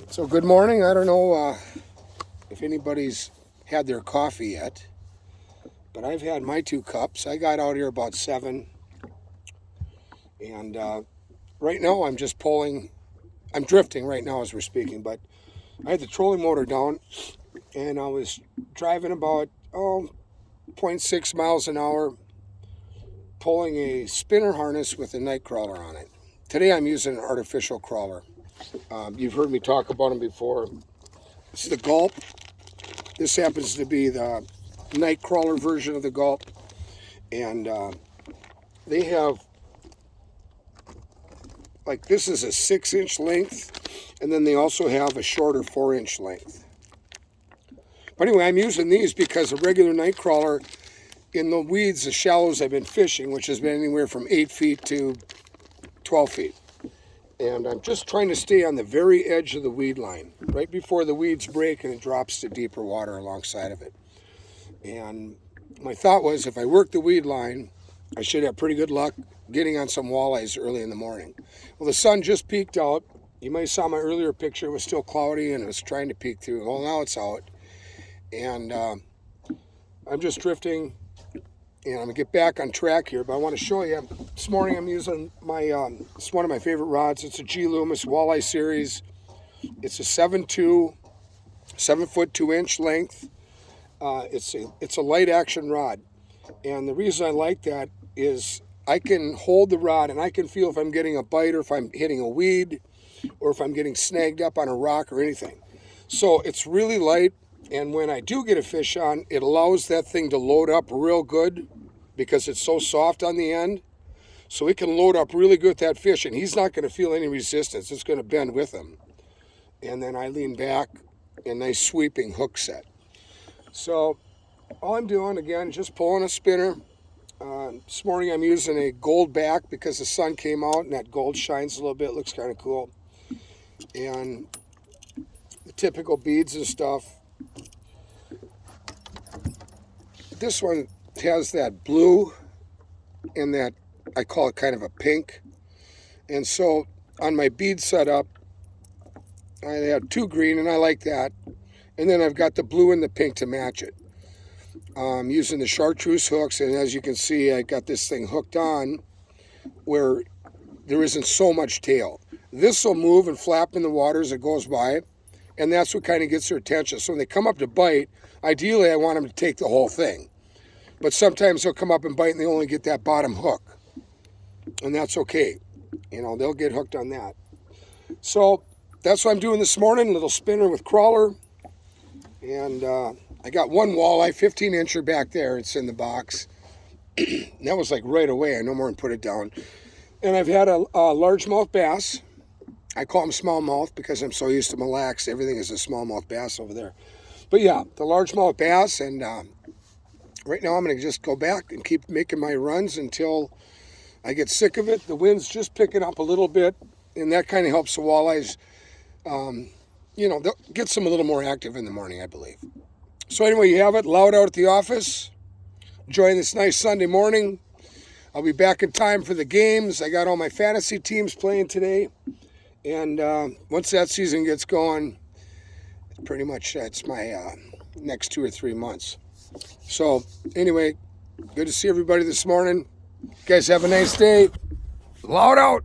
So good morning. I don't know if anybody's had their coffee yet, but I've had my 2 cups. I got out here about 7, and right now I'm just pulling. I'm drifting right now as we're speaking, but I had the trolling motor down, and I was driving about zero point 0.6 miles an hour, pulling a spinner harness with a night crawler on it. Today I'm using an artificial crawler. You've heard me talk about them before. It's the Gulp. This happens to be the night crawler version of the Gulp, and they have, like, this is a 6-inch length, and then they also have a shorter 4-inch length. But anyway, I'm using these because a regular night crawler in the weeds, the shallows I've been fishing, which has been anywhere from 8 feet to 12 feet. And I'm just trying to stay on the very edge of the weed line, right before the weeds break and it drops to deeper water alongside of it. And my thought was, if I work the weed line, I should have pretty good luck getting on some walleyes early in the morning. Well, the sun just peeked out. You might have saw my earlier picture. It was still cloudy and it was trying to peek through. Well, now it's out. And I'm just drifting. And I'm going to get back on track here, but I want to show you. This morning I'm using my, it's one of my favorite rods. It's a G. Loomis Walleye Series. It's a 7.2, 7-foot 2-inch length. It's a light action rod. And the reason I like that is I can hold the rod and I can feel if I'm getting a bite or if I'm hitting a weed or if I'm getting snagged up on a rock or anything. So it's really light. And when I do get a fish on, it allows that thing to load up real good because it's so soft on the end. So it can load up really good with that fish, and he's not going to feel any resistance. It's going to bend with him. And then I lean back, and nice sweeping hook set. So all I'm doing, again, just pulling a spinner. This morning I'm using a gold back because the sun came out, and that gold shines a little bit. Looks kind of cool. And the typical beads and stuff. This one has that blue and that, I call it kind of a pink. And so on my bead setup, I have 2 green, and I like that. And then I've got the blue and the pink to match it. I'm using the chartreuse hooks, and as you can see, I got this thing hooked on where there isn't so much tail. This will move and flap in the water as it goes by, and that's what kind of gets their attention. So when they come up to bite, ideally I want them to take the whole thing. But sometimes they'll come up and bite and they only get that bottom hook. And that's okay. You know, they'll get hooked on that. So that's what I'm doing this morning, a little spinner with crawler. And I got one walleye, 15-incher back there. It's in the box. That was like right away. I no more than put it down. And I've had a largemouth bass. I call them smallmouth because I'm so used to Mille Lacs. Everything is a smallmouth bass over there. But yeah, the largemouth bass, and right now I'm going to just go back and keep making my runs until I get sick of it. The wind's just picking up a little bit, and that kind of helps the walleyes, they'll get some a little more active in the morning, I believe. So anyway, you have it, loud out at the office, enjoying this nice Sunday morning. I'll be back in time for the games. I got all my fantasy teams playing today, and once that season gets going, pretty much that's my next 2 or 3 months. So anyway, good to see everybody this morning. You guys have a nice day. Loud out.